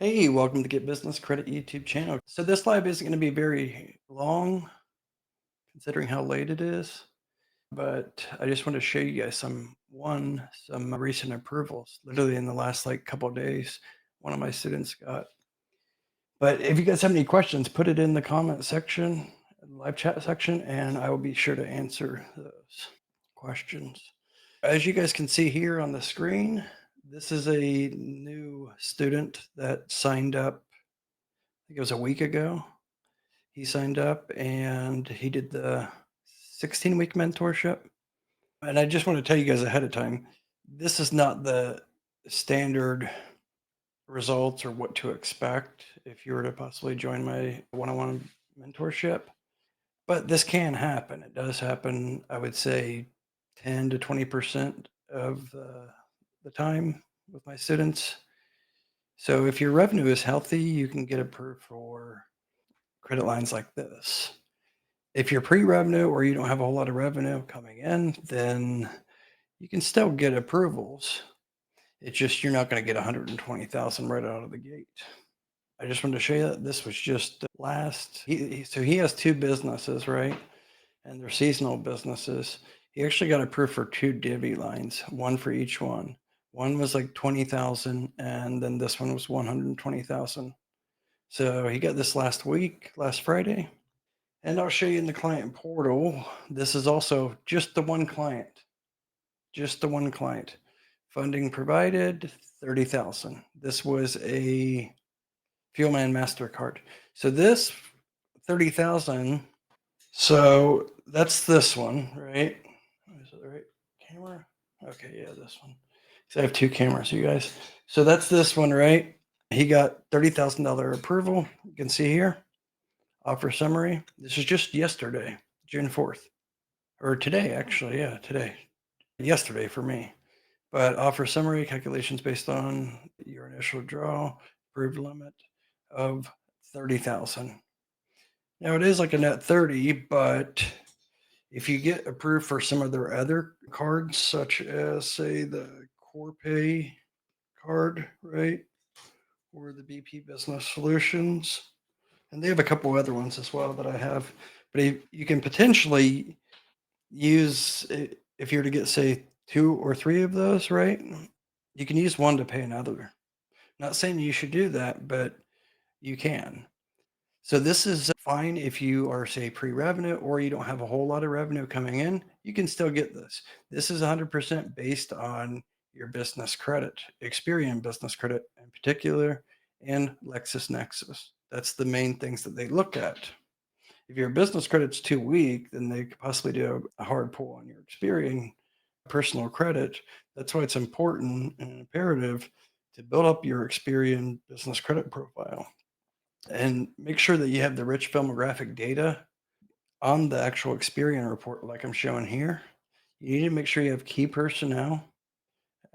Hey, welcome to Get Business Credit YouTube channel. So this live isn't going to be very long considering how late it is, but I just want to show you guys some recent approvals. Literally in the last couple of days, one of my students got. But if you guys have any questions, put it in the comment section, live chat section, and I will be sure to answer those questions. As you guys can see here on the screen, this is a new student that signed up, I think it was a week ago. He signed up and he did the 16-week mentorship. And I just want to tell you guys ahead of time, this is not the standard results or what to expect if you were to possibly join my one-on-one mentorship. But this can happen. It does happen, I would say 10 to 20% of the time with my students. So if your revenue is healthy, you can get approved for credit lines like this. If you're pre-revenue or you don't have a whole lot of revenue coming in, then you can still get approvals. It's just you're not going to get 120,000 right out of the gate. I just wanted to show you that this was just so he has two businesses, right? And they're seasonal businesses. He actually got approved for two divvy lines, one for each one. One was like 20,000 and then this one was 120,000. So he got this last Friday. And I'll show you in the client portal. This is also just the one client, just the one client. Funding provided 30,000. This was a Fuelman MasterCard. So this 30,000. So that's this one, right? Is it the right camera? Okay, yeah, this one. So I have two cameras, you guys. So that's this one, right? He got $30,000 approval. You can see here. Offer summary. This is just yesterday, June 4th. Or today, actually. Yeah, today. Yesterday for me. But offer summary calculations based on your initial draw, approved limit of 30,000. Now it is like a net 30, but if you get approved for some of their other cards, such as say the Corpay card, right? Or the BP Business Solutions, and they have a couple other ones as well that I have. But you can potentially use, if you're to get say 2 or 3 of those, right? You can use one to pay another. Not saying you should do that, but you can. So this is fine if you are say pre-revenue or you don't have a whole lot of revenue coming in, you can still get this. This is 100% based on your business credit, Experian business credit in particular, and LexisNexis. That's the main things that they look at. If your business credit's too weak, then they could possibly do a hard pull on your Experian personal credit. That's why it's important and imperative to build up your Experian business credit profile and make sure that you have the rich filmographic data on the actual Experian report, like I'm showing here. You need to make sure you have key personnel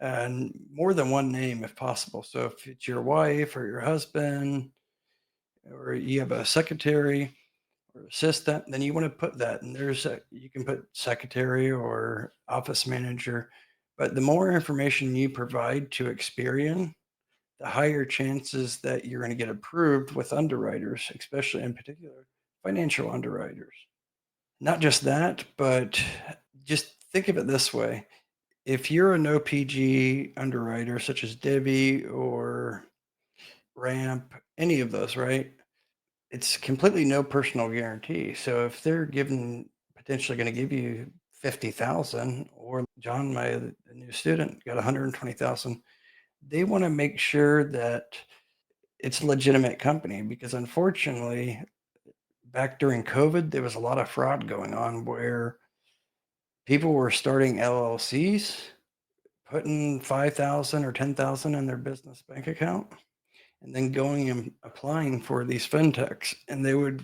and more than one name if possible. So if it's your wife or your husband, or you have a secretary or assistant, then you want to put that. And you can put secretary or office manager, but the more information you provide to Experian, the higher chances that you're going to get approved with underwriters, especially in particular financial underwriters. Not just that, but just think of it this way. If you're a no PG underwriter, such as Debbie or Ramp, any of those, right? It's completely no personal guarantee. So if they're potentially going to give you 50,000, or John, my new student, got 120,000, they want to make sure that it's a legitimate company, because unfortunately, back during COVID, there was a lot of fraud going on where people were starting LLCs, putting 5,000 or 10,000 in their business bank account, and then going and applying for these fintechs, and they would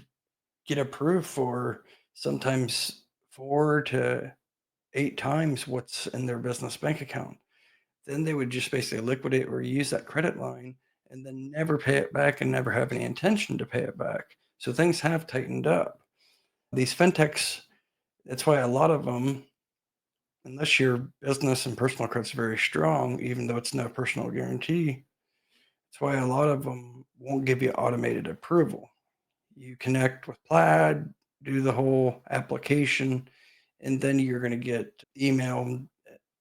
get approved for sometimes 4 to 8 times what's in their business bank account. Then they would just basically liquidate or use that credit line and then never pay it back and never have any intention to pay it back. So things have tightened up. These fintechs, that's why a lot of them, unless your business and personal credit's very strong, even though it's no personal guarantee, That's why a lot of them won't give you automated approval. You connect with Plaid, do the whole application, and then you're going to get email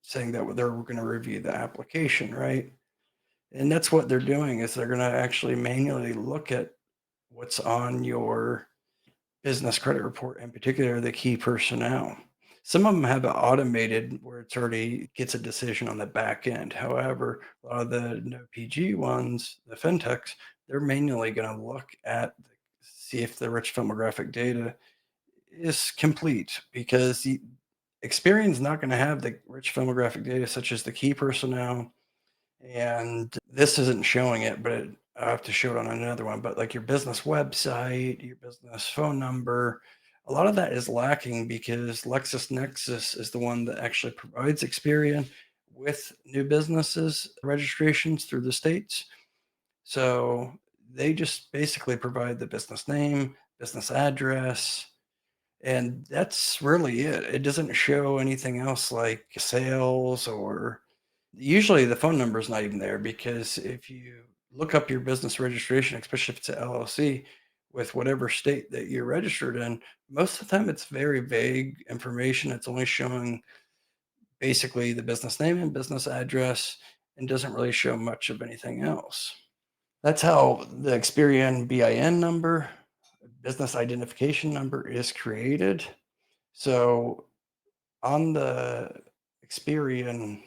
saying that they're going to review the application, right? And that's what they're doing is they're going to actually manually look at what's on your business credit report, in particular the key personnel. Some of them have it automated where it's already gets a decision on the back end. However, a lot of the no PG ones, the fintechs, they're manually going to look at see if the rich filmographic data is complete because the Experian's not going to have the rich filmographic data such as the key personnel, and this isn't showing it, but I have to show it on another one. But like your business website, your business phone number, a lot of that is lacking because LexisNexis is the one that actually provides Experian with new businesses registrations through the states. So they just basically provide the business name, business address, and that's really it. It doesn't show anything else like sales or usually the phone number is not even there because if you look up your business registration, especially if it's an LLC with whatever state that you're registered in, most of the time it's very vague information. It's only showing basically the business name and business address and doesn't really show much of anything else. That's how the Experian BIN number, business identification number, is created. So on the Experian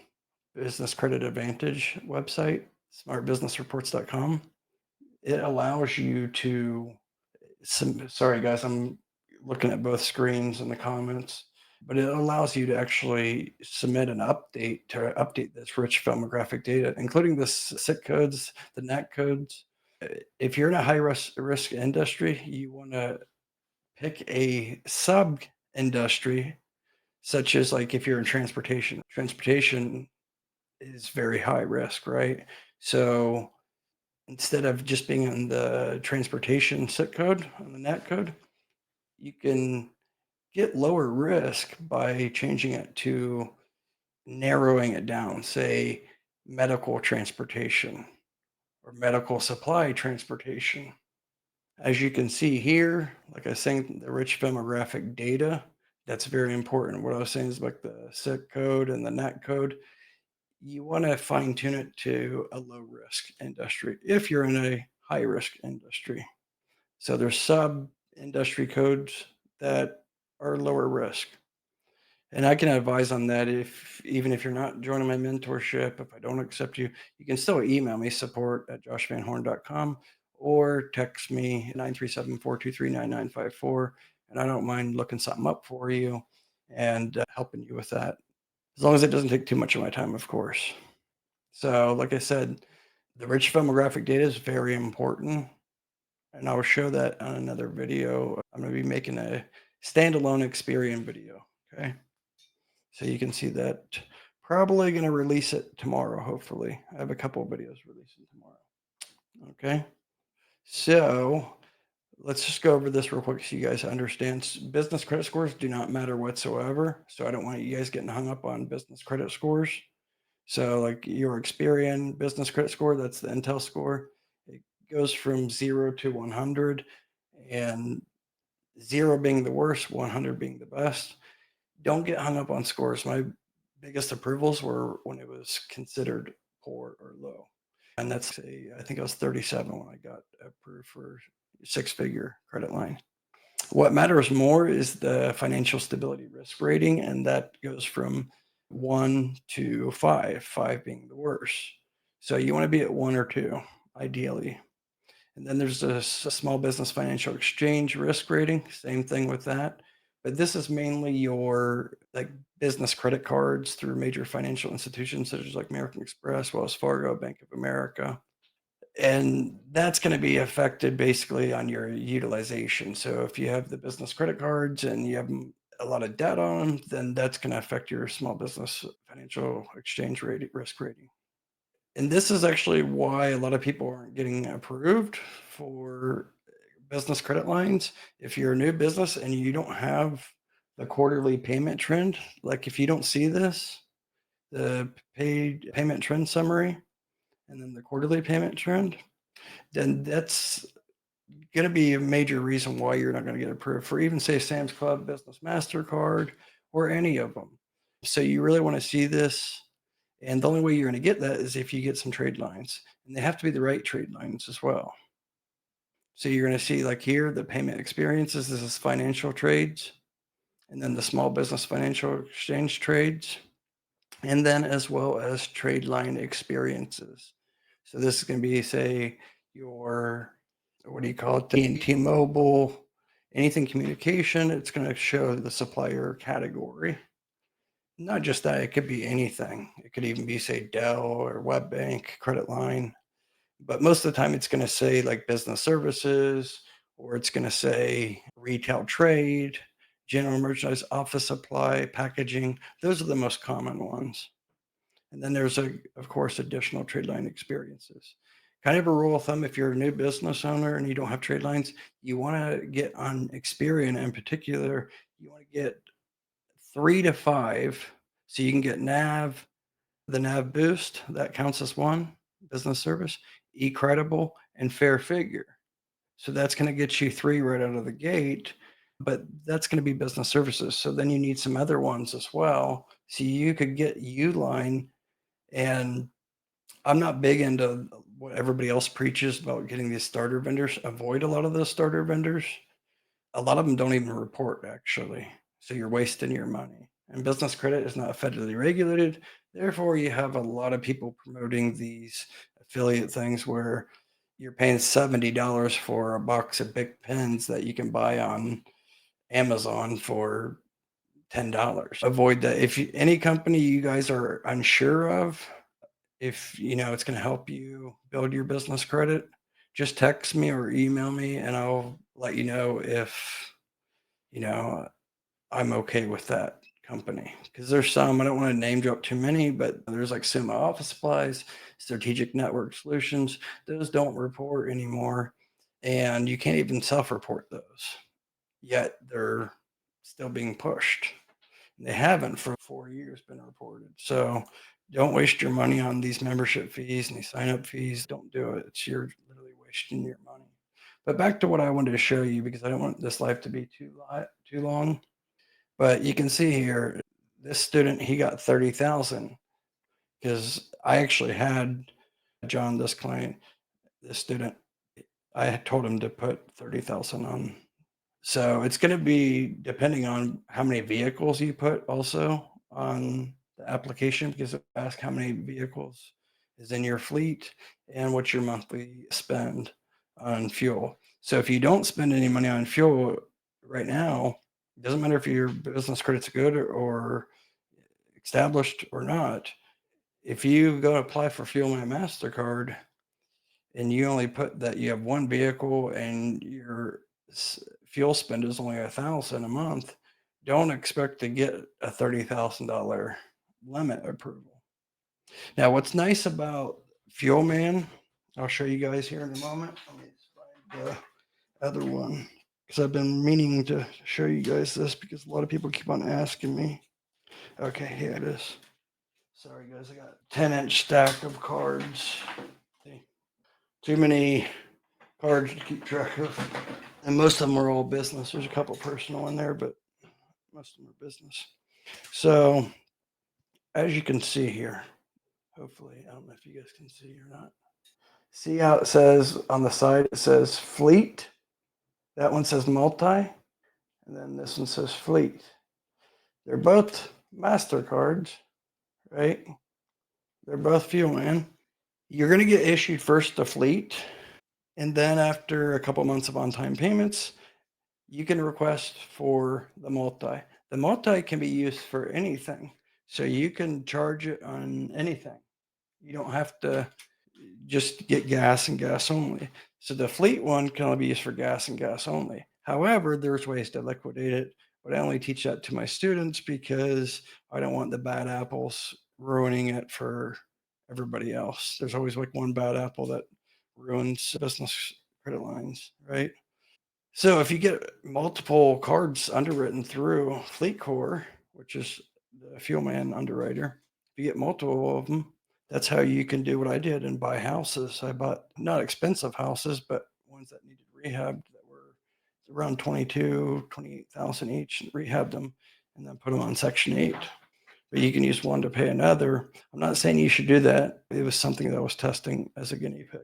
Business Credit Advantage website, smartbusinessreports.com, it allows you to, sorry guys, I'm looking at both screens in the comments, but it allows you to actually submit an update to update this rich filmographic data, including the SIC codes, the NAC codes. If you're in a high risk industry, you want to pick a sub industry, such as like if you're in transportation. Transportation is very high risk, right? So instead of just being in the transportation SIC code on the NAT code, you can get lower risk by changing it to narrowing it down, say medical transportation or medical supply transportation. As you can see here, like I was saying, the rich filmographic data, that's very important. What I was saying is like the SIC code and the NAT code, you want to fine tune it to a low risk industry if you're in a high risk industry. So there's sub industry codes that are lower risk. And I can advise on that if even if you're not joining my mentorship, if I don't accept you, you can still email me support@joshvanhorn.com or text me 937-423-9954. And I don't mind looking something up for you and helping you with that. As long as it doesn't take too much of my time, of course. So, like I said, the rich filmographic data is very important, and I'll show that on another video. I'm going to be making a standalone Experian video. Okay. So you can see that. Probably going to release it tomorrow, hopefully. I have a couple of videos releasing tomorrow. Okay. So let's just go over this real quick so you guys understand. Business credit scores do not matter whatsoever. So I don't want you guys getting hung up on business credit scores. So like your Experian business credit score, that's the Intel score. It goes from 0 to 100, and 0 being the worst, 100 being the best. Don't get hung up on scores. My biggest approvals were when it was considered poor or low. And I think I was 37 when I got approved for 6-figure credit line. What matters more is the financial stability risk rating, and that goes from 1 to 5, 5 being the worst. So you want to be at 1 or 2, ideally. And then there's a small business financial exchange risk rating, same thing with that. But this is mainly your like business credit cards through major financial institutions such as like American Express, Wells Fargo, Bank of America. And that's going to be affected basically on your utilization. So if you have the business credit cards and you have a lot of debt on them, then that's going to affect your small business financial exchange rate risk rating. And this is actually why a lot of people aren't getting approved for business credit lines. If you're a new business and you don't have the quarterly payment trend, like if you don't see this, the paid payment trend summary, and then the quarterly payment trend, then that's going to be a major reason why you're not going to get approved for even say Sam's Club, Business Mastercard, or any of them. So you really want to see this. And the only way you're going to get that is if you get some trade lines, and they have to be the right trade lines as well. So you're going to see like here, the payment experiences, this is financial trades, and then the small business financial exchange trades, and then as well as trade line experiences. So this is going to be, say, your, what do you call it? T Mobile, anything communication, it's going to show the supplier category. Not just that, it could be anything. It could even be, say, Dell or Web Bank, credit line. But most of the time, it's going to say like business services, or it's going to say retail trade, general merchandise, office supply, packaging. Those are the most common ones. And then there's, of course, additional trade line experiences. Kind of a rule of thumb, if you're a new business owner and you don't have trade lines, you want to get on Experian in particular, you want to get 3 to 5 so you can get NAV, the NAV boost, that counts as one business service, eCredible, and Fair Figure. So that's going to get you 3 right out of the gate, but that's going to be business services. So then you need some other ones as well. So you could get Uline, and I'm not big into what everybody else preaches about getting these starter vendors. Avoid a lot of those starter vendors. A lot of them don't even report actually. So you're wasting your money. And business credit is not federally regulated. Therefore, you have a lot of people promoting these affiliate things where you're paying $70 for a box of big pens that you can buy on Amazon for $10. Avoid that. If any company you guys are unsure of, if you know it's going to help you build your business credit, just text me or email me and I'll let you know if you know I'm okay with that company. Because there's some, I don't want to name drop too many, but there's like Suma Office Supplies, Strategic Network Solutions. Those don't report anymore, and you can't even self-report those, yet they're still being pushed. They haven't for 4 years been reported. So don't waste your money on these membership fees and these sign up fees. Don't do it. You're literally wasting your money. But back to what I wanted to show you, because I don't want this live to be too long. But you can see here, this student, he got 30,000 because I actually had John, this client, this student, I had told him to put 30,000 on. So it's going to be depending on how many vehicles you put also on the application, because it asks how many vehicles is in your fleet and what's your monthly spend on fuel. So if you don't spend any money on fuel right now, it doesn't matter if your business credit's good or established or not. If you go apply for Fuel My MasterCard and you only put that you have one vehicle and your fuel spend is only 1,000 a month, don't expect to get a $30,000 limit approval. Now, what's nice about Fuel Man, I'll show you guys here in a moment. Let me find the other one, because I've been meaning to show you guys this because a lot of people keep on asking me. Okay, here it is. Sorry, guys, I got a 10-inch stack of cards. Too many cards to keep track of. And most of them are all business. There's a couple personal in there, but most of them are business. So as you can see here, hopefully, I don't know if you guys can see or not. See how it says on the side, it says fleet. That one says multi, and then this one says fleet. They're both MasterCards, right? They're both Fuel Man. You're going to get issued first the fleet, and then after a couple months of on-time payments, you can request for the multi. The multi can be used for anything. So you can charge it on anything. You don't have to just get gas and gas only. So the fleet one can only be used for gas and gas only. However, there's ways to liquidate it, but I only teach that to my students because I don't want the bad apples ruining it for everybody else. There's always like one bad apple that ruins business credit lines, right? So if you get multiple cards underwritten through FleetCor, which is the Fuel Man underwriter, if you get multiple of them, That's how you can do what I did and buy houses. I bought not expensive houses, but ones that needed rehab that were around 28,000 each, and rehabbed them and then put them on Section 8. But you can use one to pay another. I'm not saying you should do that. It was something that I was testing as a guinea pig.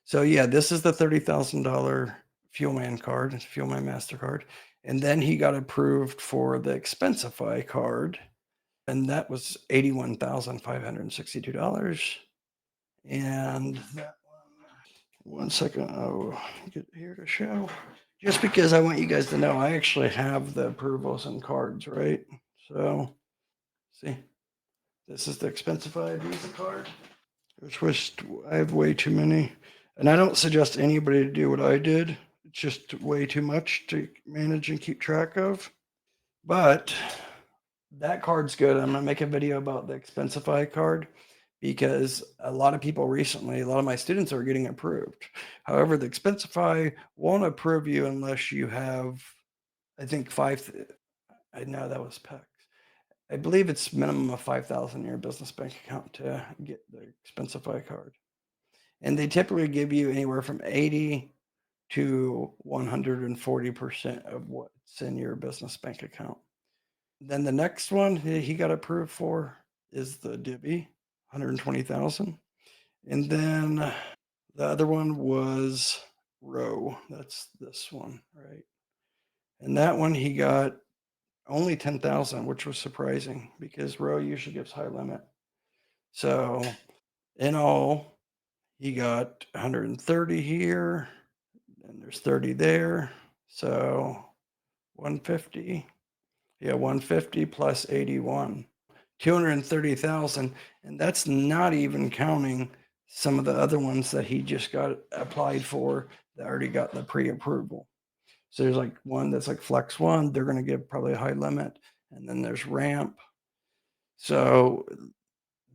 So yeah, this is the $30,000 Fuelman card, Fuelman MasterCard. And then he got approved for the Expensify card, and that was $81,562. And that one second, I'll get here to show. Just because I want you guys to know, I actually have the approvals and cards, right? So, see, this is the Expensify Visa card. Which was, I have way too many. And I don't suggest anybody to do what I did. It's just way too much to manage and keep track of. But that card's good. I'm gonna make a video about the Expensify card because a lot of people recently, a lot of my students are getting approved. However, the Expensify won't approve you unless you have, I think I know that was PEX. I believe it's minimum of 5,000 in your business bank account to get the Expensify card. And they typically give you anywhere from 80 to 140% of what's in your business bank account. Then the next one he got approved for is the Divvy, 120,000. And then the other one was Row. That's this one, right? And that one he got only 10,000, which was surprising because Row usually gives high limit. So in all, he got 130 here, and there's 30 there. So 150. Yeah, 150 plus 81. 230,000. And that's not even counting some of the other ones that he just got applied for that already got the pre-approval. So there's like one that's like Flex One, they're going to give probably a high limit. And then there's Ramp. So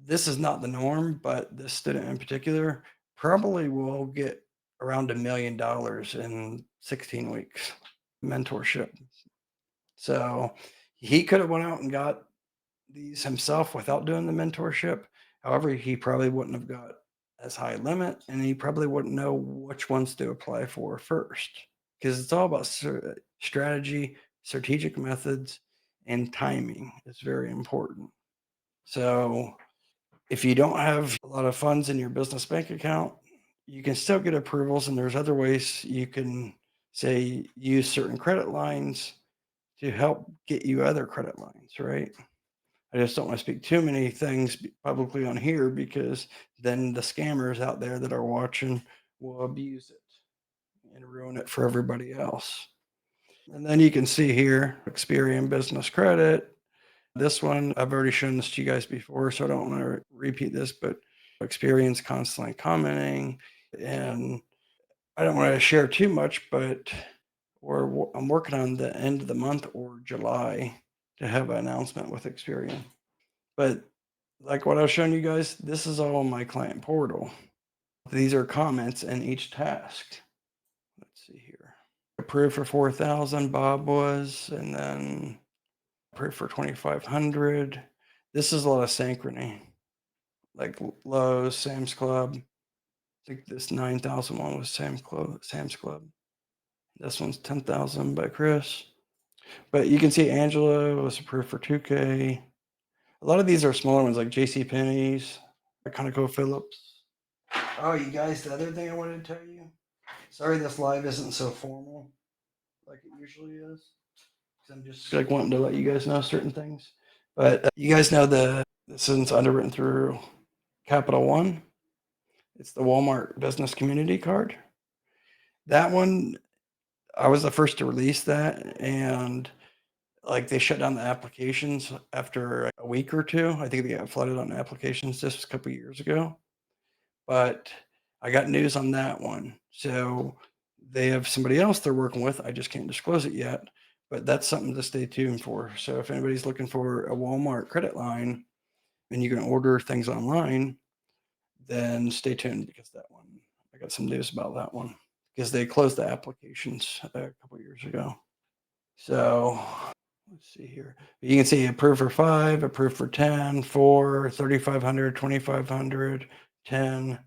this is not the norm, but this student in particular probably will get around $1 million in 16 weeks mentorship. So he could have went out and got these himself without doing the mentorship. However, he probably wouldn't have got as high a limit, and he probably wouldn't know which ones to apply for first because it's all about strategy, strategic methods, and timing. It's very important. So if you don't have a lot of funds in your business bank account, you can still get approvals, and there's other ways you can say use certain credit lines to help get you other credit lines, right? I just don't want to speak too many things publicly on here because then the scammers out there that are watching will abuse it and ruin it for everybody else. And then you can see here, Experian Business Credit. This one, I've already shown this to you guys before, so I don't want to repeat this, but Experian's constantly commenting. And I don't want to share too much, but I'm working on the end of the month or July to have an announcement with Experian. But like what I was showing you guys, this is all on my client portal. These are comments in each task. Let's see here. Approved for 4,000, Bob was, and then approved for 2,500. This is a lot of synchrony, like Lowe's, Sam's Club. I think this 9,000 one was Sam's Club. This one's 10,000 by Chris. But you can see Angela was approved for 2K. A lot of these are smaller ones like JC Penney's, ConocoPhillips. Oh, you guys, the other thing I wanted to tell you. Sorry this live isn't so formal like it usually is. I'm just like wanting to let you guys know certain things. But you guys know this is underwritten through Capital One. It's the Walmart Business Community Card. That one, I was the first to release that, and like they shut down the applications after a week or two. I think they got flooded on applications just a couple of years ago. But I got news on that one. So they have somebody else they're working with. I just can't disclose it yet, but that's something to stay tuned for. So if anybody's looking for a Walmart credit line and you can order things online, then stay tuned because that one, I got some news about that one because they closed the applications a couple years ago. So Let's see here. You can see approved for 5, approved for 10, 4, 3,500, 2,500, 10.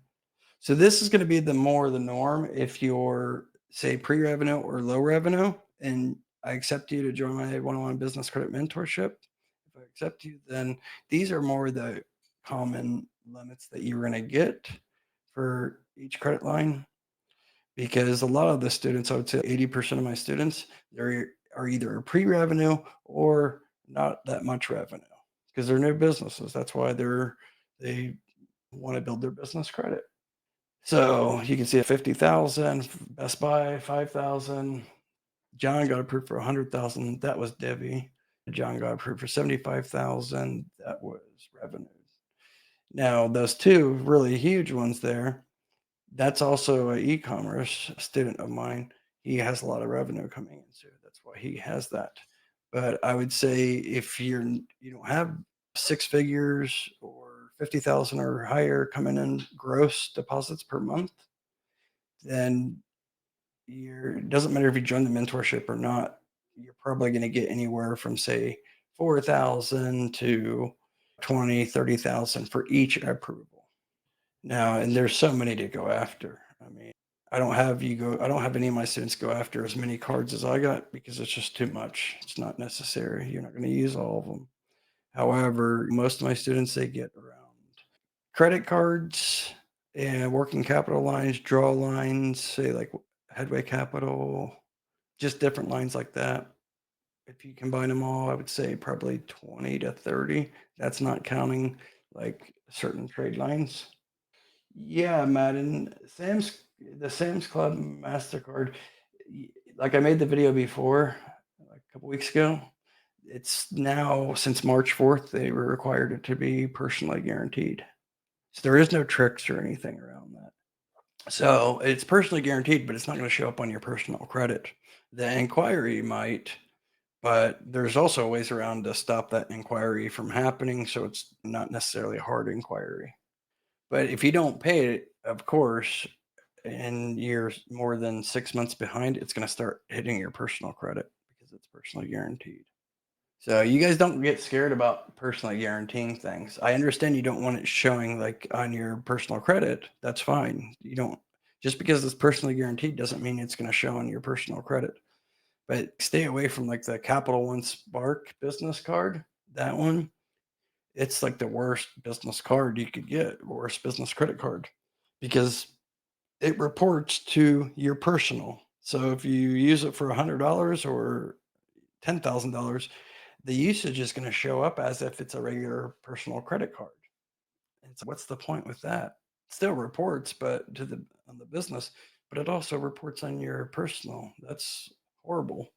So this is going to be the norm if you're, say, pre-revenue or low revenue, and I accept you to join my one-on-one business credit mentorship. If I accept you, then these are more the common limits that you're going to get for each credit line. Because a lot of the students, I would say 80% of my students, they are either pre-revenue or not that much revenue because they're new businesses. That's why they want to build their business credit. So you can see a 50,000, Best Buy 5,000. John got approved for 100,000. That was Debbie. John got approved for 75,000. That was revenues. Now those two really huge ones there, that's also an e-commerce student of mine. He has a lot of revenue coming in, so that's why he has that. But I would say if you don't have six figures or 50,000 or higher coming in gross deposits per month, then it doesn't matter if you join the mentorship or not. You're probably going to get anywhere from say 4,000 to 20, 30,000 for each approval. Now, and there's so many to go after. I mean, I don't have any of my students go after as many cards as I got because it's just too much. It's not necessary. You're not going to use all of them. However, most of my students, they get around credit cards and working capital lines, draw lines, say like Headway Capital, just different lines like that. If you combine them all, I would say probably 20 to 30. That's not counting like certain trade lines. Yeah, Madden, the Sam's Club MasterCard, like I made the video before, like a couple weeks ago. It's now since March 4th, they were required it to be personally guaranteed. So there is no tricks or anything around that. So it's personally guaranteed, but it's not going to show up on your personal credit. The inquiry might, but there's also ways around to stop that inquiry from happening. So it's not necessarily a hard inquiry. But if you don't pay it, of course, and you're more than 6 months behind, it's gonna start hitting your personal credit because it's personally guaranteed. So you guys don't get scared about personally guaranteeing things. I understand you don't want it showing like on your personal credit. That's fine. You don't just because it's personally guaranteed doesn't mean it's gonna show on your personal credit. But stay away from like the Capital One Spark business card. That one, it's like the worst business card you could get, worst business credit card because it reports to your personal. So if you use it for $100 or $10,000, the usage is going to show up as if it's a regular personal credit card. And so what's the point with that? It still reports, but to the on the business, but it also reports on your personal. That's horrible.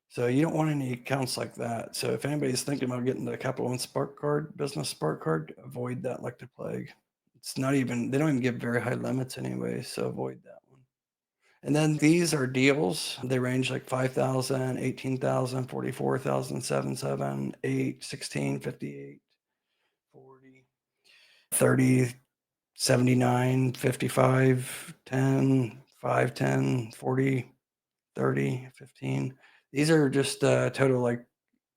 So you don't want any accounts like that. So if anybody's thinking about getting the Capital One Spark card, business Spark card, avoid that like the plague. It's not even they don't even give very high limits anyway, so avoid that one. And then these are deals. They range like 5,000, 18,000, 44,000, 7, 7, 8, 16, 58, 40, 30, 79, 55, 10, 5, 10, 40, 30, 15. These are just total like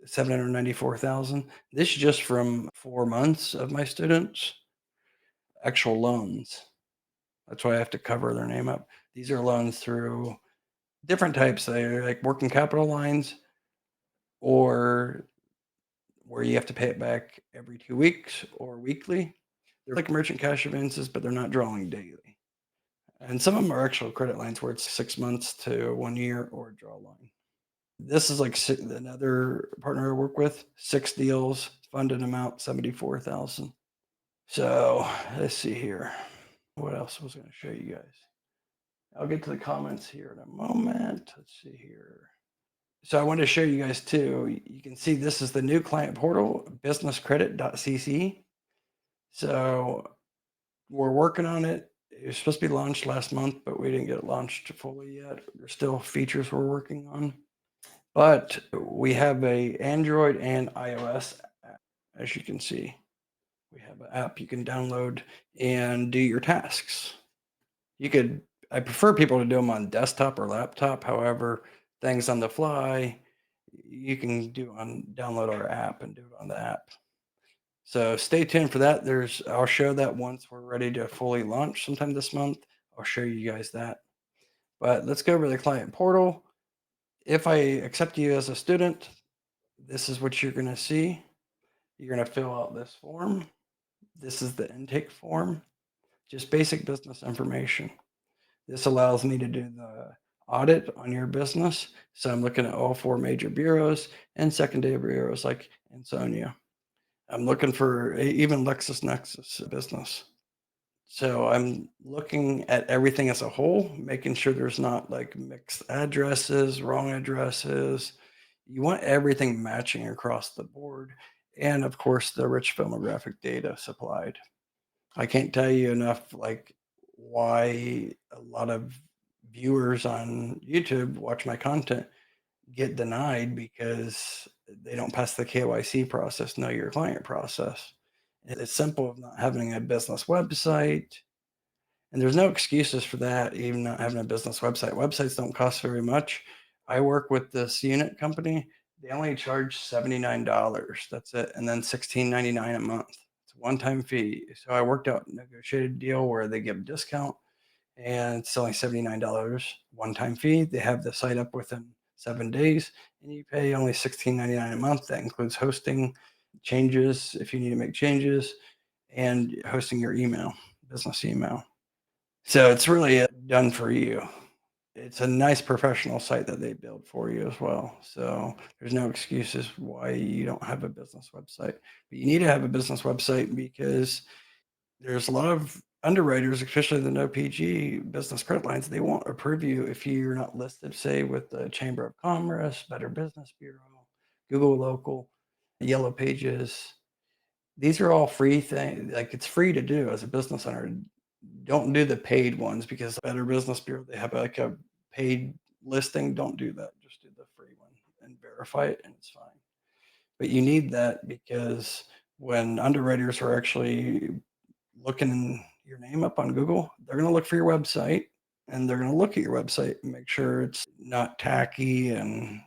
794,000. This is just from 4 months of my students' actual loans. That's why I have to cover their name up. These are loans through different types. They're like working capital lines or where you have to pay it back every 2 weeks or weekly. They're like merchant cash advances, but they're not drawing daily. And some of them are actual credit lines where it's 6 months to 1 year or a draw line. This is like another partner I work with, 6 deals, funded amount 74,000. So let's see here. What else was I going to show you guys? I'll get to the comments here in a moment. Let's see here. So I wanted to show you guys too. You can see this is the new client portal, businesscredit.cc. So we're working on it. It was supposed to be launched last month, but we didn't get it launched fully yet. There's still features we're working on. But we have a Android and iOS app, as you can see. We have an app you can download and do your tasks. I prefer people to do them on desktop or laptop. However, things on the fly, you can download our app and do it on the app. So stay tuned for that. I'll show that once we're ready to fully launch sometime this month. I'll show you guys that. But let's go over the client portal. If I accept you as a student, this is what you're going to see. You're going to fill out this form. This is the intake form, just basic business information. This allows me to do the audit on your business. So I'm looking at all four major bureaus and secondary bureaus like Ansonia. I'm looking for even LexisNexis business. So I'm looking at everything as a whole, making sure there's not like mixed addresses, wrong addresses. You want everything matching across the board. And of course, the rich filmographic data supplied. I can't tell you enough like why a lot of viewers on YouTube watch my content get denied because they don't pass the KYC process, know your client process. It's simple of not having a business website, and there's no excuses for that, even not having a business website. Websites don't cost very much. I work with this unit company. They only charge $79. That's it. And then $16.99 a month. It's a one-time fee. So I worked out a negotiated deal where they give a discount and it's only $79 one-time fee. They have the site up within 7 days and you pay only $16.99 a month. That includes hosting changes if you need to make changes and hosting your email, business email. So it's really done for you. It's a nice professional site that they build for you as well. So there's no excuses why you don't have a business website. But you need to have a business website because there's a lot of underwriters, especially the no PG business credit lines, they won't approve you if you're not listed, say, with the Chamber of Commerce, Better Business Bureau, Google Local, Yellow Pages. These are all free things. Like it's free to do as a business owner. Don't do the paid ones because Better Business Bureau, they have like a paid listing. Don't do that. Just do the free one and verify it and it's fine. But you need that because when underwriters are actually looking your name up on Google, they're going to look for your website and they're going to look at your website and make sure it's not tacky and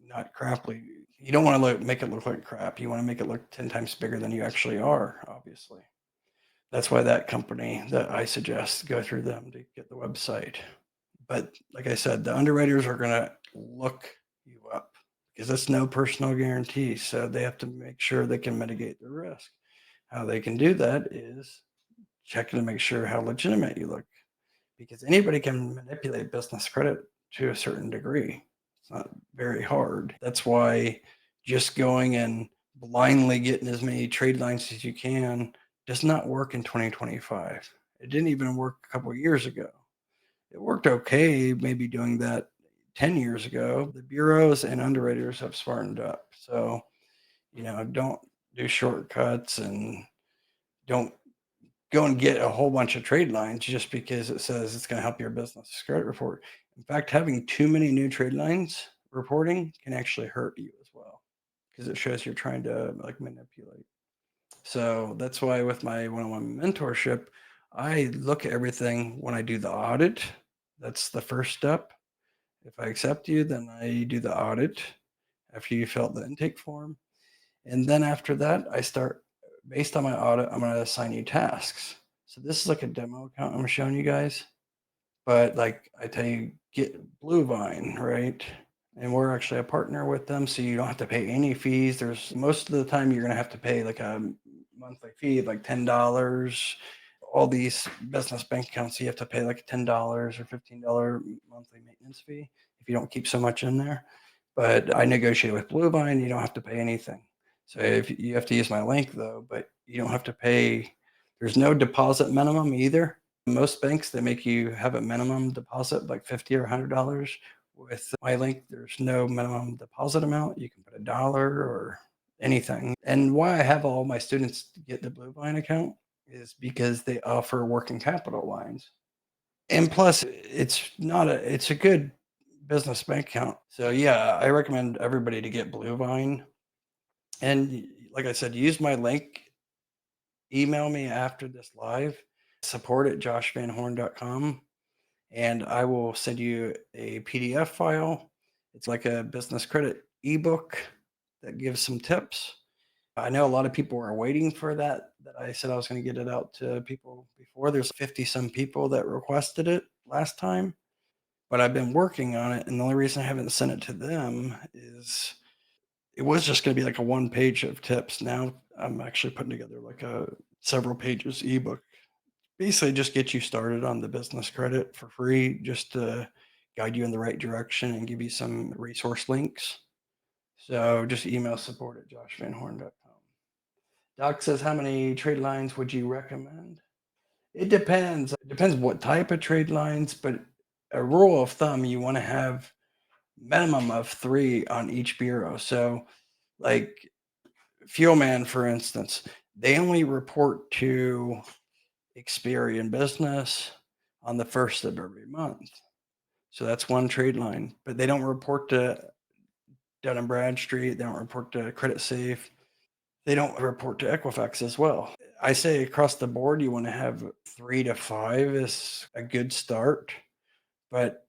not crappily. You don't want to make it look like crap. You want to make it look 10 times bigger than you actually are, obviously. That's why that company that I suggest go through them to get the website. But like I said, the underwriters are going to look you up because it's no personal guarantee. So they have to make sure they can mitigate the risk. How they can do that is checking to make sure how legitimate you look because anybody can manipulate business credit to a certain degree. It's not very hard. That's why just going and blindly getting as many trade lines as you can does not work in 2025. It didn't even work a couple of years ago. It worked okay, maybe doing that 10 years ago. The bureaus and underwriters have smartened up. So, don't do shortcuts and don't go and get a whole bunch of trade lines just because it says it's going to help your business credit report. In fact, having too many new trade lines reporting can actually hurt you as well because it shows you're trying to like manipulate. So that's why with my one-on-one mentorship, I look at everything when I do the audit. That's the first step. If I accept you, then I do the audit after you fill out the intake form. And then after that, I start based on my audit, I'm going to assign you tasks. So this is like a demo account I'm showing you guys. But like I tell you, get Bluevine, right? And we're actually a partner with them, so you don't have to pay any fees. There's most of the time you're gonna have to pay like a monthly fee of like $10. All these business bank accounts, you have to pay like $10 or $15 monthly maintenance fee if you don't keep so much in there. But I negotiate with Bluevine, you don't have to pay anything. So if you have to use my link though, but you don't have to pay. There's no deposit minimum either. Most banks, they make you have a minimum deposit like $50 or $100. With my link, there's no minimum deposit amount. You can put $1 or anything. And why I have all my students get the Bluevine account is because they offer working capital lines. And plus, it's a good business bank account. So yeah, I recommend everybody to get Bluevine. And like I said, use my link. Email me after this live, support@joshvanhorn.com, and I will send you a PDF file. It's like a business credit ebook that gives some tips. I know a lot of people are waiting for that I said I was going to get it out to people before. There's 50 some people that requested it last time, but I've been working on it, and the only reason I haven't sent it to them is it was just going to be like a one page of tips. Now I'm actually putting together like a several pages ebook. Basically just get you started on the business credit for free, just to guide you in the right direction and give you some resource links. So just email support@joshvanhorn.com. Doc says, how many trade lines would you recommend? It depends. It depends what type of trade lines, but a rule of thumb, you want to have minimum of 3 on each bureau. So like Fuelman, for instance, they only report to Experian Business on the first of every month. So that's one trade line, but they don't report to Dun and Bradstreet. They don't report to Credit Safe. They don't report to Equifax as well. I say across the board, you want to have 3 to 5 is a good start. But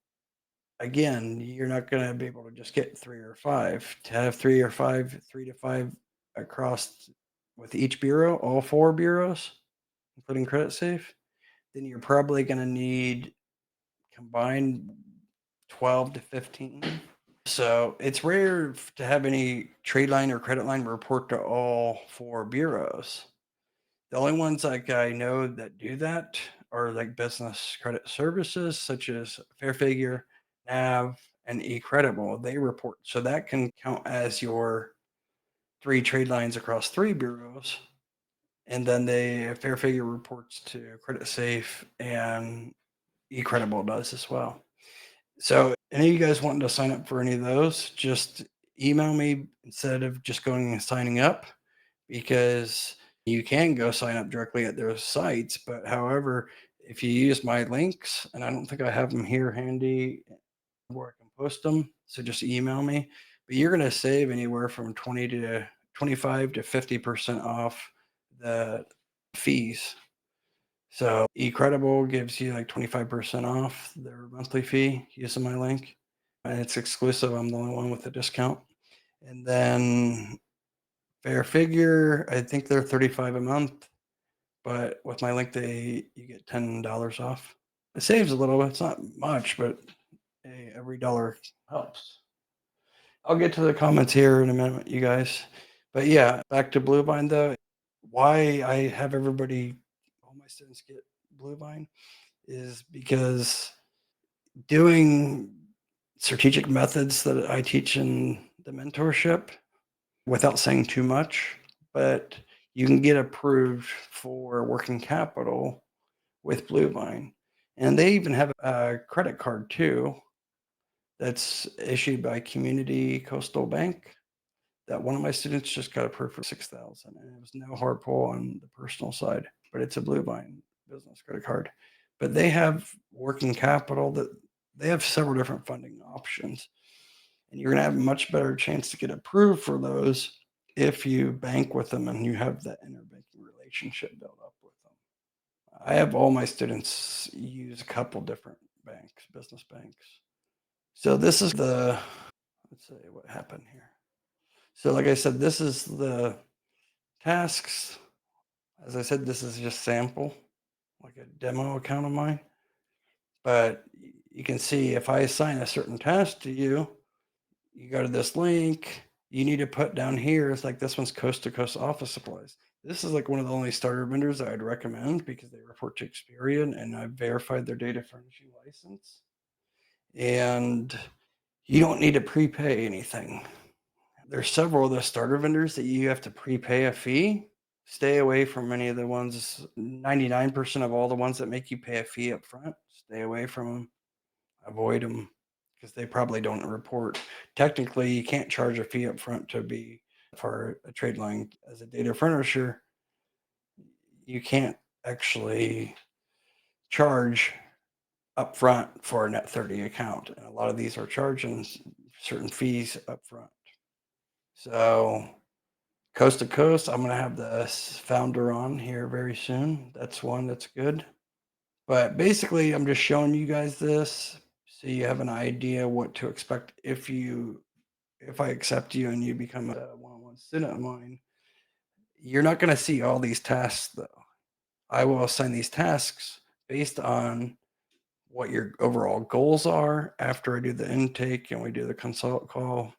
again, you're not going to be able to just get 3 or 5. To have 3 or 5, 3 to 5 across with each bureau, all 4 bureaus, including Credit Safe, then you're probably going to need combined 12 to 15. So it's rare to have any trade line or credit line report to all 4 bureaus. The only ones like I know that do that are like business credit services such as Fairfigure, Nav, and eCredible. They report, so that can count as your 3 trade lines across 3 bureaus. And then Fairfigure reports to Credit Safe, and eCredible does as well. So any of you guys wanting to sign up for any of those, just email me instead of just going and signing up, because you can go sign up directly at their sites. But however, if you use my links, and I don't think I have them here handy where I can post them, so just email me. But you're going to save anywhere from 20 to 25 to 50% off the fees. So eCredible gives you like 25% off their monthly fee using my link. And it's exclusive. I'm the only one with a discount. And then Fair Figure, I think they're 35 a month, but with my link, you get $10 off. It saves a little. It's not much, but hey, every dollar helps. I'll get to the comments here in a minute, you guys. But yeah, back to Bluevine though. Why I have all my students get Bluevine is because doing strategic methods that I teach in the mentorship, without saying too much, but you can get approved for working capital with Bluevine. And they even have a credit card too that's issued by Community Coastal Bank that one of my students just got approved for 6,000, and it was no hard pull on the personal side, but it's a Bluevine business credit card. But they have working capital that they have several different funding options, and you're going to have a much better chance to get approved for those if you bank with them and you have that interbanking relationship built up with them. I have all my students use a couple different banks, business banks. So this is let's see what happened here. So like I said, this is the tasks. As I said, this is just sample, like a demo account of mine. But you can see if I assign a certain task to you, you go to this link, you need to put down here, it's like this one's coast to coast office supplies. This is like one of the only starter vendors that I'd recommend because they report to Experian and I've verified their data furnishing license. And you don't need to prepay anything. There's several of the starter vendors that you have to prepay a fee. Stay away from any of the ones, 99% of all the ones that make you pay a fee up front. Stay away from them. Avoid them because they probably don't report. Technically, you can't charge a fee up front to be for a trade line as a data furnisher. You can't actually charge up front for a net 30 account. And a lot of these are charging certain fees up front. So coast to coast, I'm going to have the founder on here very soon. That's one that's good. But basically, I'm just showing you guys this so you have an idea what to expect if you if I accept you and you become a one-on-one student of mine, you're not going to see all these tasks though. I will assign these tasks based on what your overall goals are after I do the intake and we do the consult call.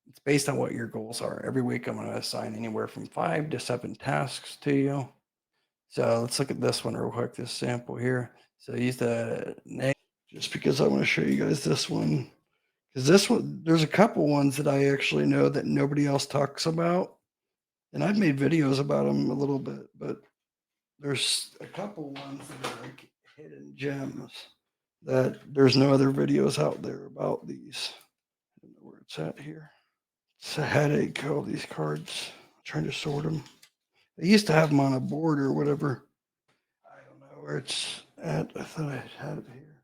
It's based on what your goals are. Every week, I'm going to assign anywhere from 5 to 7 tasks to you. So let's look at this one real quick, this sample here. So use the name just because I want to show you guys this one. Because this one, there's a couple ones that I actually know that nobody else talks about. And I've made videos about them a little bit, but there's a couple ones that are like hidden gems that there's no other videos out there about these. I don't know where it's at here. It's a headache, all these cards, trying to sort them. I used to have them on a board or whatever. I don't know where it's at. I thought I had it here.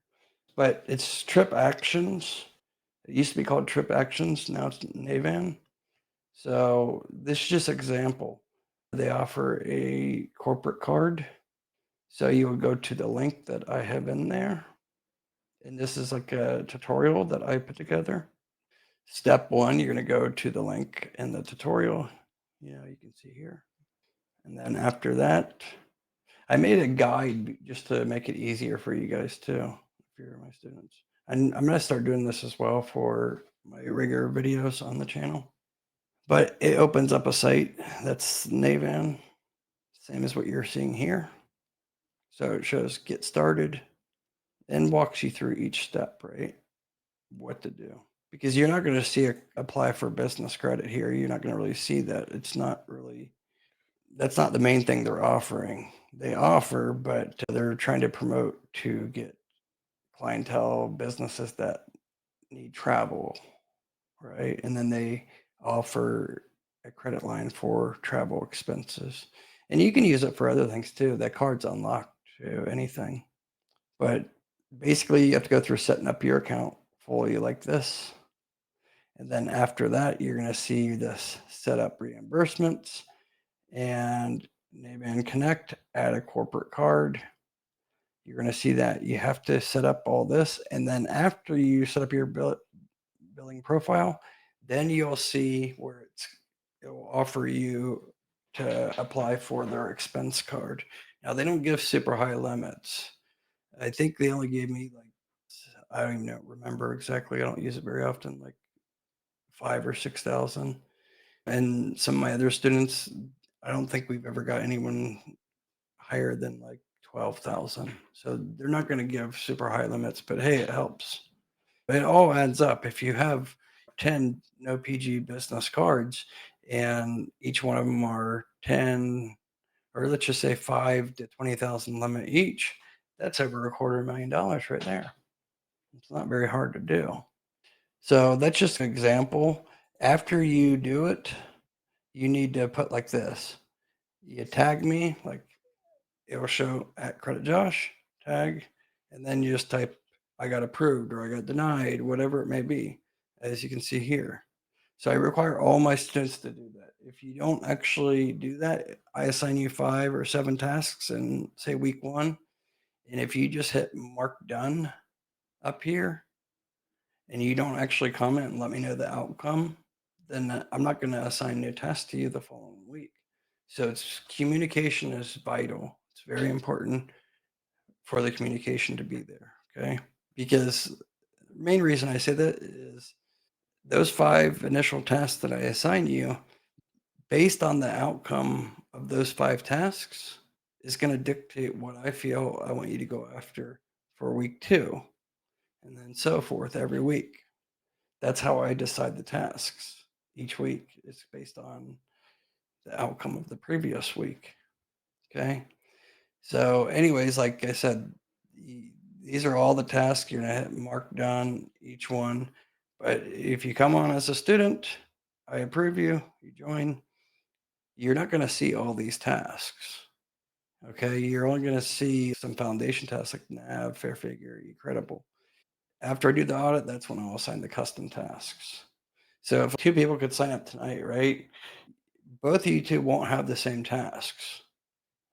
But it's Trip Actions. It used to be called Trip Actions. Now it's Navan. So this is just example. They offer a corporate card. So you would go to the link that I have in there. And this is like a tutorial that I put together. Step one, you're going to go to the link in the tutorial. You can see here. And then after that, I made a guide just to make it easier for you guys too, if you're my students. And I'm going to start doing this as well for my regular videos on the channel. But it opens up a site that's Navan, same as what you're seeing here. So it shows get started and walks you through each step, right? What to do. Because you're not going to see apply for business credit here. You're not going to really see that. It's not really, that's not the main thing they're offering. They offer, but they're trying to promote to get clientele businesses that need travel, right? And then they offer a credit line for travel expenses. And you can use it for other things too. That card's unlocked to anything. But basically, you have to go through setting up your account fully like this. And then after that, you're going to see this set up reimbursements and Navan Connect, add a corporate card. You're going to see that you have to set up all this. And then after you set up your billing profile, then you'll see where it will offer you to apply for their expense card. Now, they don't give super high limits. I think they only gave me like, I don't even remember exactly. I don't use it very often, like 5 or 6,000. And some of my other students, I don't think we've ever got anyone higher than like 12,000. So they're not going to give super high limits, but hey, it helps. It all adds up. If you have 10 no PG business cards and each one of them are 10, or let's just say 5 to 20,000 limit each, that's over $250,000 right there. It's not very hard to do. So that's just an example. After you do it, you need to put like this. You tag me, like it will show at Credit Josh, tag, and then you just type, I got approved or I got denied, whatever it may be, as you can see here. So I require all my students to do that. If you don't actually do that, I assign you 5 or 7 tasks in say week 1. And if you just hit mark done up here and you don't actually comment and let me know the outcome, then I'm not going to assign new tasks to you the following week. So communication is vital. It's very important for the communication to be there. Okay. Because the main reason I say that is those 5 initial tasks that I assign you, based on the outcome of those 5 tasks, is going to dictate what I feel I want you to go after for week 2, and then so forth every week. That's how I decide the tasks each week. It's based on the outcome of the previous week. Okay. So, anyways, like I said, these are all the tasks. You're going to hit mark done each one. But if you come on as a student, I approve you, you join, you're not going to see all these tasks. Okay. You're only going to see some foundation tasks like NAV, fair figure, credible. After I do the audit, that's when I'll assign the custom tasks. So if 2 people could sign up tonight, right? Both of you 2 won't have the same tasks.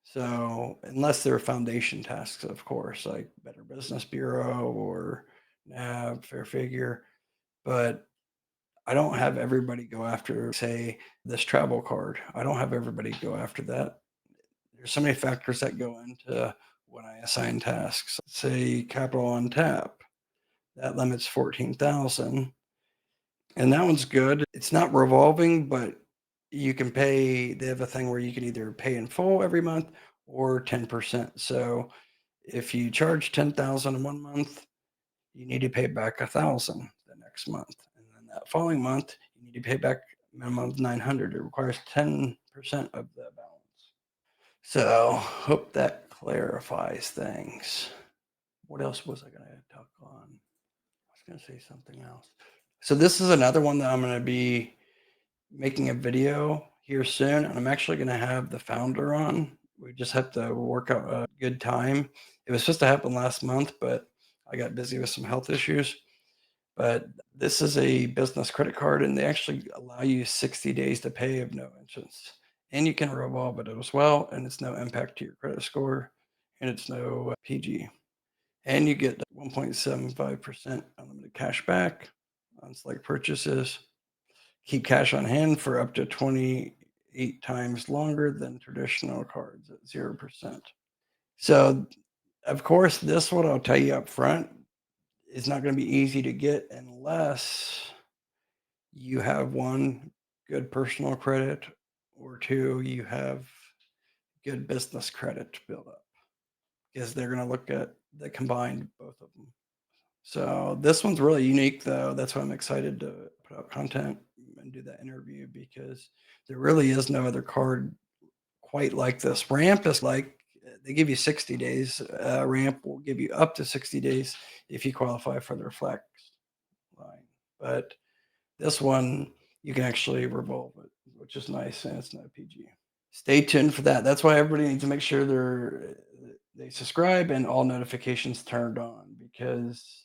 So unless they're foundation tasks, of course, like Better Business Bureau or NAV, Fair Figure. But I don't have everybody go after, say, this travel card. I don't have everybody go after that. There's so many factors that go into when I assign tasks. Say capital on tap, that limit's 14,000, and that one's good. It's not revolving, but you can pay. They have a thing where you can either pay in full every month or 10%. So if you charge 10,000 in one month, you need to pay back 1,000 the next month, and then that following month you need to pay back a minimum of 900. It requires 10% of the balance. So hope that clarifies things. What else was I going to talk on? I was going to say something else. So this is another one that I'm going to be making a video here soon, and I'm actually going to have the founder on. We just have to work out a good time. It was supposed to happen last month, but I got busy with some health issues. But this is a business credit card, and they actually allow you 60 days to pay of no interest. And you can revolve it as well, and it's no impact to your credit score, and it's no PG. And you get 1.75% unlimited cash back on select purchases. Keep cash on hand for up to 28 times longer than traditional cards at 0%. So, of course, this one I'll tell you up front is not going to be easy to get unless you have one, good personal credit, or two, you have good business credit to build up because they're going to look at the combined both of them. So this one's really unique, though. That's why I'm excited to put out content and do that interview because there really is no other card quite like this. Ramp is like they give you 60 days. Ramp will give you up to 60 days if you qualify for their flex line. But this one, you can actually revolve it, which is nice, and it's not PG. Stay tuned for that. That's why everybody needs to make sure they subscribe and all notifications turned on because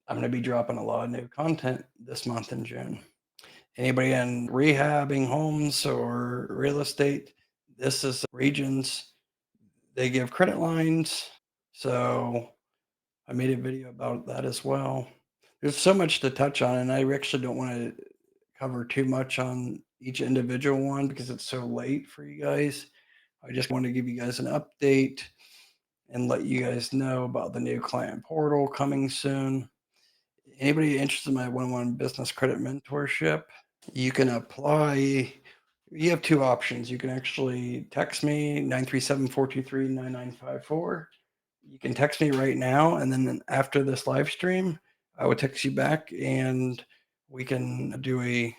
I'm going to be dropping a lot of new content this month in June. Anybody in rehabbing homes or real estate, this is regions. They give credit lines. So I made a video about that as well. There's so much to touch on, and I actually don't want to cover too much on each individual one because it's so late for you guys. I just want to give you guys an update and let you guys know about the new client portal coming soon. Anybody interested in my one-on-one business credit mentorship, you can apply. You have two options. You can actually text me 937-423-9954. You can text me right now, and then after this live stream, I will text you back and we can do a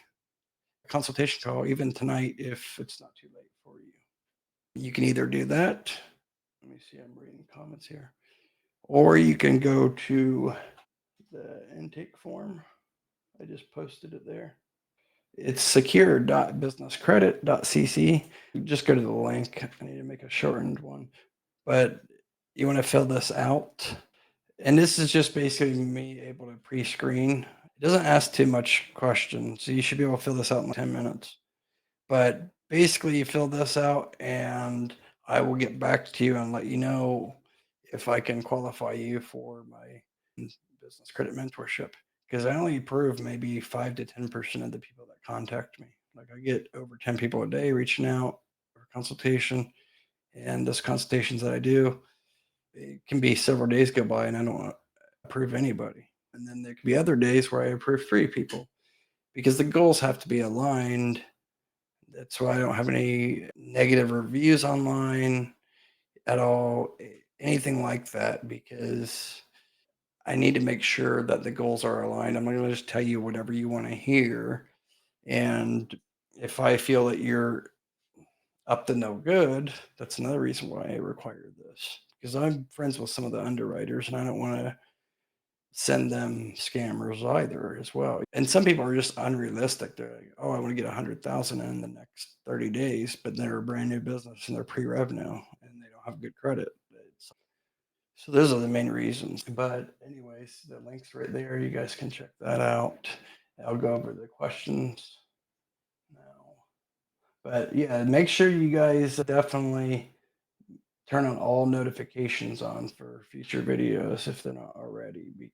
consultation call even tonight if it's not too late for you. You can either do that. Let me see, I'm reading comments here. Or you can go to the intake form. I just posted it there. It's secure.businesscredit.cc. Just go to the link. I need to make a shortened one. But you want to fill this out. And this is just basically me able to pre-screen. It doesn't ask too much questions. So you should be able to fill this out in 10 minutes. But basically you fill this out and I will get back to you and let you know if I can qualify you for my business credit mentorship because I only approve maybe 5 to 10% of the people that contact me. Like I get over 10 people a day reaching out for consultation, and those consultations that I do, it can be several days go by and I don't approve anybody. And then there could be other days where I approve 3 people because the goals have to be aligned. That's why I don't have any negative reviews online at all, anything like that, because I need to make sure that the goals are aligned. I'm not going to just tell you whatever you want to hear. And if I feel that you're up to no good, that's another reason why I require this. Because I'm friends with some of the underwriters and I don't want to send them scammers either as well. And some people are just unrealistic. They're like, oh, I want to get 100,000 in the next 30 days, but they're a brand new business and they're pre-revenue and they don't have good credit. So those are the main reasons. But anyways, the link's right there. You guys can check that out. I'll go over the questions now. But yeah, make sure you guys definitely turn on all notifications on for future videos if they're not already.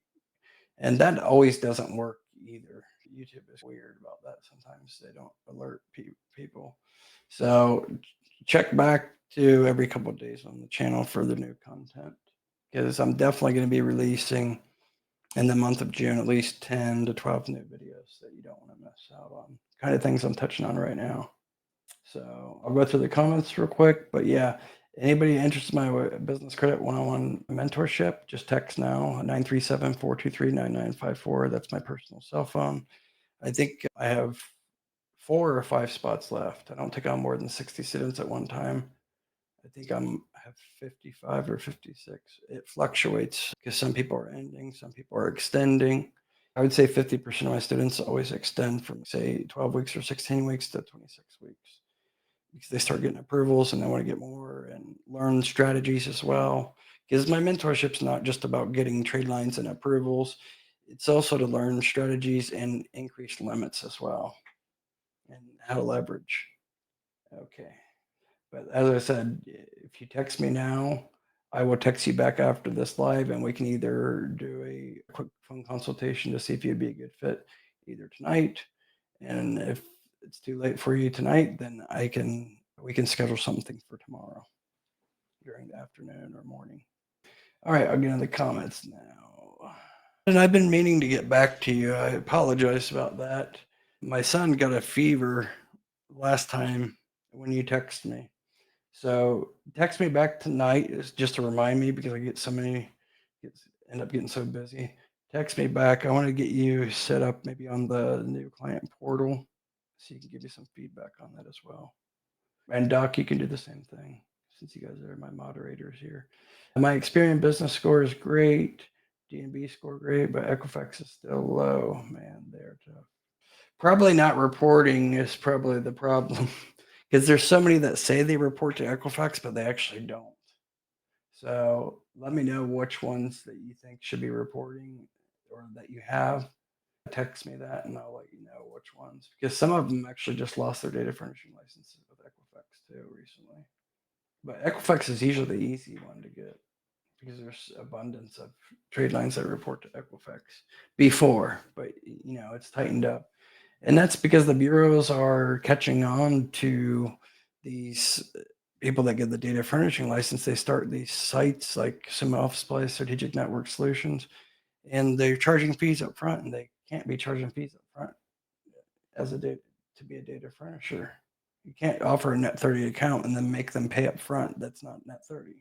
And that always doesn't work either. YouTube is weird about that. Sometimes they don't alert people. So check back to every couple of days on the channel for the new content, because I'm definitely going to be releasing in the month of June at least 10 to 12 new videos that you don't want to miss out on. Kind of things I'm touching on right now. So I'll go through the comments real quick, but yeah, anybody interested in my business credit one-on-one mentorship, just text now 937-423-9954. That's my personal cell phone. I think I have 4 or 5 spots left. I don't take on more than 60 students at one time. I think have 55 or 56. It fluctuates because some people are ending, some people are extending. I would say 50% of my students always extend from, say, 12 weeks or 16 weeks to 26 weeks, because they start getting approvals and they want to get more and learn strategies as well. Because my mentorship's not just about getting trade lines and approvals, it's also to learn strategies and increase limits as well, and how to leverage. Okay. But as I said, if you text me now, I will text you back after this live, and we can either do a quick phone consultation to see if you'd be a good fit either tonight. And if it's too late for you tonight, then we can schedule something for tomorrow during the afternoon or morning. All right, I'll get into the comments now. And I've been meaning to get back to you. I apologize about that. My son got a fever last time when you text me. So text me back tonight is just to remind me, because I get so many, end up getting so busy. Text me back. I want to get you set up maybe on the new client portal, so you can give me some feedback on that as well. And Doc, you can do the same thing, since you guys are my moderators here. My Experian business score is great. DNB score great, but Equifax is still low. Man, they're tough. Probably not reporting is probably the problem, because there's so many that say they report to Equifax, but they actually don't. So let me know which ones that you think should be reporting or that you have. Text me that and I'll let you know which ones, because some of them actually just lost their data furnishing licenses with Equifax too recently. But Equifax is usually the easy one to get, because there's abundance of trade lines that report to Equifax before, but it's tightened up. And that's because the bureaus are catching on to these people that get the data furnishing license. They start these sites like Sumo Office Place, Strategic Network Solutions, and they're charging fees up front, and they can't be charging fees up front as a data to be a data furnisher. You can't offer a net 30 account and then make them pay up front. That's not net 30.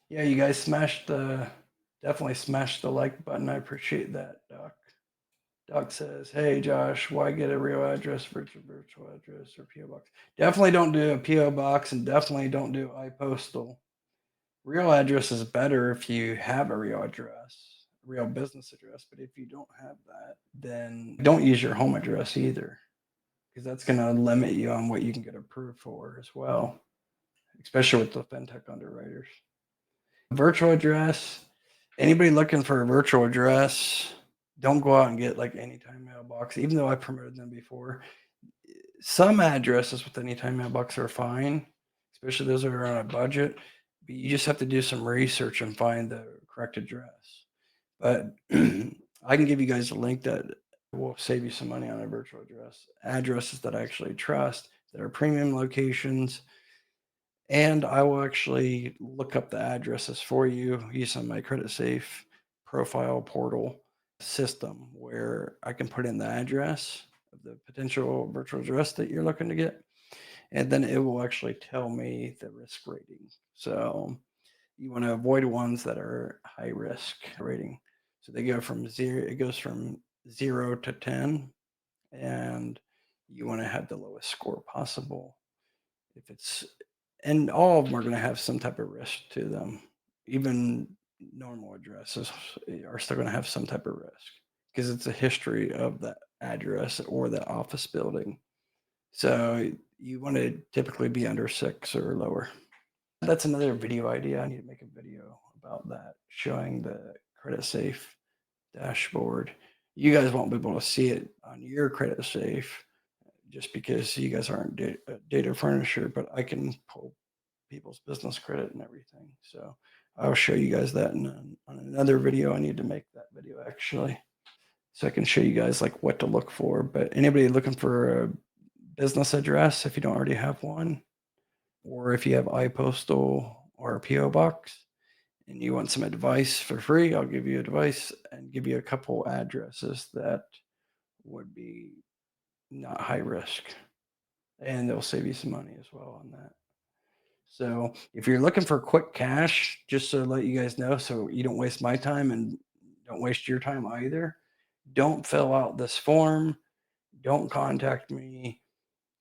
Yeah, you guys definitely smashed the like button. I appreciate that, Doc. Doc says, "Hey Josh, why get a real address, virtual address, or PO box? Definitely don't do a PO box, and definitely don't do iPostal. Real address is better if you have a real address, real business address. But if you don't have that, then don't use your home address either, because that's going to limit you on what you can get approved for as well, especially with the fintech underwriters. Virtual address. Anybody looking for a virtual address, don't go out and get like Anytime Mailbox, even though I promoted them before. Some addresses with Anytime Mailbox are fine, especially those that are on a budget. But you just have to do some research and find the correct address. But I can give you guys a link that will save you some money on a virtual address. Addresses that I actually trust, that are premium locations. And I will actually look up the addresses for you using my Credit Safe profile portal system, where I can put in the address of the potential virtual address that you're looking to get. And then it will actually tell me the risk rating. So you want to avoid ones that are high risk rating. So they go from zero, it goes from 0 to 10. And you want to have the lowest score possible. If it's, and all of them are going to have some type of risk to them. Even normal addresses are still going to have some type of risk, because it's a history of that address or that office building. So you want to typically be under 6 or lower. That's another video idea. I need to make a video about that, showing the Credit Safe dashboard. You guys won't be able to see it on your Credit Safe, just because you guys aren't data furnisher, but I can pull people's business credit and everything. So I'll show you guys that on another video. I need to make that video actually. so I can show you guys like what to look for. But anybody looking for a business address, if you don't already have one, or if you have iPostal or a PO box and you want some advice for free, I'll give you advice and give you a couple addresses that would be not high risk, and they'll save you some money as well on that. So if you're looking for quick cash, just to let you guys know, so you don't waste my time and don't waste your time either, don't fill out this form. Don't contact me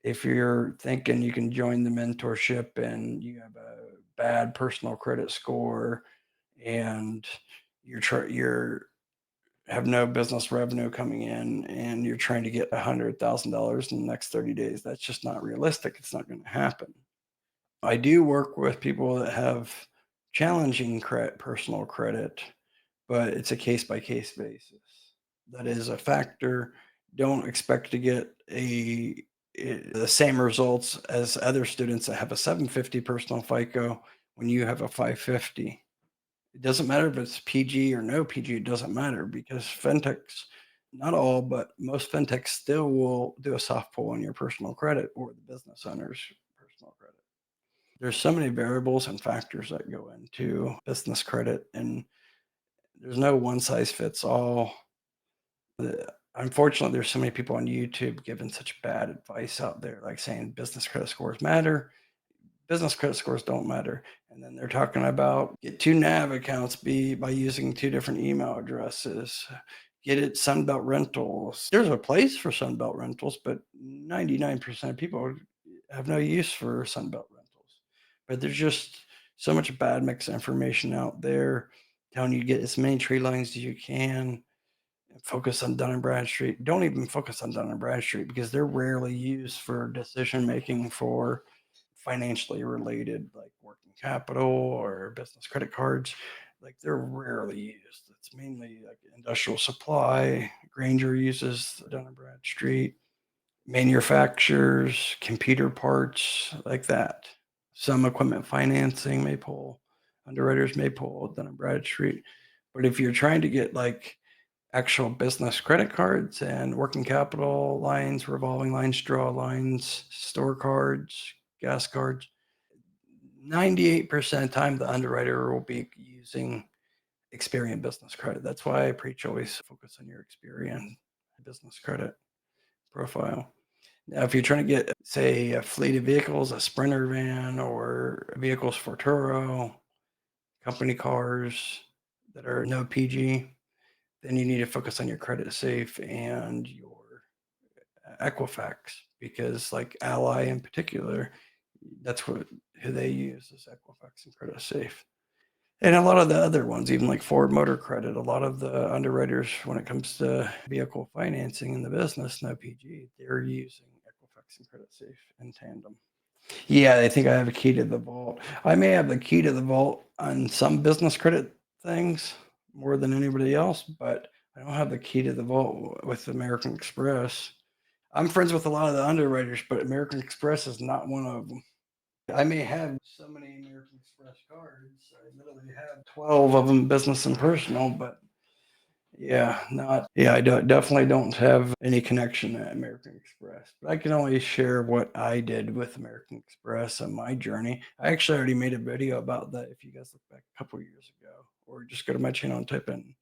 if you're thinking you can join the mentorship and you have a bad personal credit score and you're have no business revenue coming in and you're trying to get $100,000 in the next 30 days. That's just not realistic. It's not going to happen. I do work with people that have challenging personal credit, but it's a case by case basis. That is a factor. Don't expect to get the same results as other students that have a 750 personal FICO when you have a 550. It doesn't matter if it's PG or no PG, it doesn't matter because fintechs, not all, but most fintechs still will do a soft pull on your personal credit or the business owner's personal credit. There's so many variables and factors that go into business credit, and there's no one size fits all. Unfortunately, there's so many people on YouTube giving such bad advice out there, like saying business credit scores matter. Business credit scores don't matter. And then they're talking about get two NAV accounts by using two different email addresses. Get it Sunbelt Rentals. There's a place for Sunbelt Rentals, but 99% of people have no use for Sunbelt Rentals. But there's just so much bad mix information out there telling you to get as many tree lines as you can. Focus on Dun and Bradstreet. Don't even focus on Dun and Bradstreet because they're rarely used for decision making for financially related, like working capital or business credit cards. Like they're rarely used. It's mainly like industrial supply. Granger uses Dun and Bradstreet. Manufacturers, computer parts, like that. Some equipment financing may pull. Underwriters may pull Dun and Bradstreet. But if you're trying to get like actual business credit cards and working capital lines, revolving lines, draw lines, store cards, gas cards. 98% of the time, the underwriter will be using Experian business credit. That's why I preach always focus on your Experian business credit profile. Now, if you're trying to get, say, a fleet of vehicles, a Sprinter van, or vehicles for Turo, company cars that are no PG, then you need to focus on your credit safe and your Equifax because, like Ally in particular, that's who they use is Equifax and Credit Safe. And a lot of the other ones, even like Ford Motor Credit, a lot of the underwriters, when it comes to vehicle financing in the business, no PG, they're using Equifax and Credit Safe in tandem. Yeah, they think I have a key to the vault. I may have the key to the vault on some business credit things more than anybody else, but I don't have the key to the vault with American Express. I'm friends with a lot of the underwriters, but American Express is not one of them. I may have so many American Express cards. I literally have 12 of them, business and personal, but I definitely don't have any connection to American Express. But I can only share what I did with American Express on my journey. I actually already made a video about that if you guys look back a couple of years ago, or just go to my channel and type in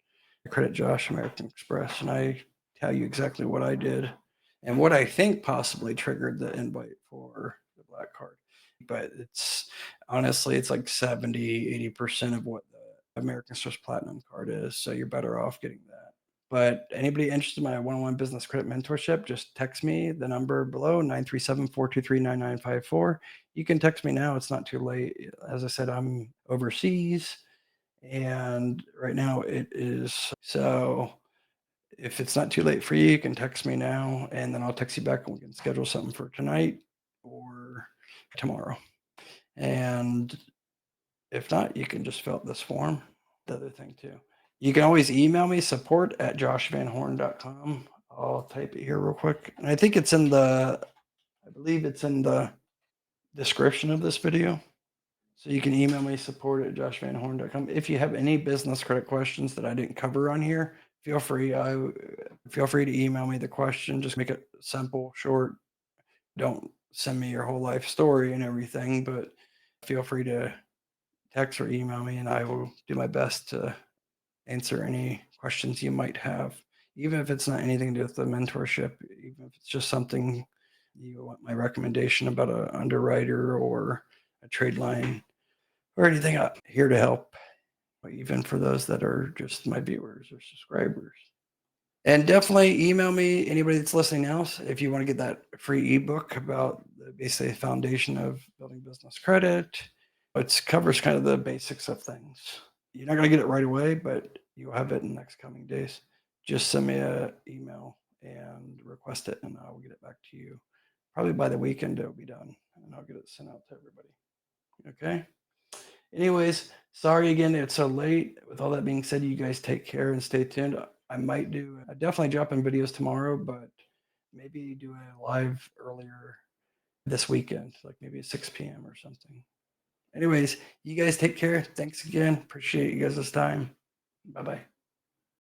Credit Josh American Express, and I tell you exactly what I did and what I think possibly triggered the invite for the black card. But it's honestly, it's like 70-80% of what the American Express Platinum card is. So you're better off getting that. But anybody interested in my one-on-one business credit mentorship, just text me the number below 937-423-9954. You can text me now. It's not too late. As I said, I'm overseas and right now it is. So if it's not too late for you, you can text me now and then I'll text you back and we can schedule something for tonight or tomorrow. And if not, you can just fill out this form. The other thing too, you can always email me support@joshvanhorn.com. I'll type it here real quick. And I think it's in I believe it's in the description of this video. So you can email me support@joshvanhorn.com. If you have any business credit questions that I didn't cover on here, feel free. Feel free to email me the question. Just make it simple, short. Don't send me your whole life story and everything, but feel free to text or email me, and I will do my best to answer any questions you might have, even if it's not anything to do with the mentorship, even if it's just something you want my recommendation about a underwriter or a trade line or anything. I'm here to help, even for those that are just my viewers or subscribers. And definitely email me, anybody that's listening else, if you want to get that free ebook about the basically foundation of building business credit. It covers kind of the basics of things. You're not going to get it right away, but you'll have it in the next coming days. Just send me an email and request it, and I'll get it back to you. Probably by the weekend, it'll be done, and I'll get it sent out to everybody. Okay. Anyways, sorry again, it's so late. With all that being said, you guys take care and stay tuned. I definitely drop in videos tomorrow, but maybe do a live earlier this weekend, like maybe 6 p.m. or something. Anyways, you guys take care. Thanks again. Appreciate you guys' time. Bye bye.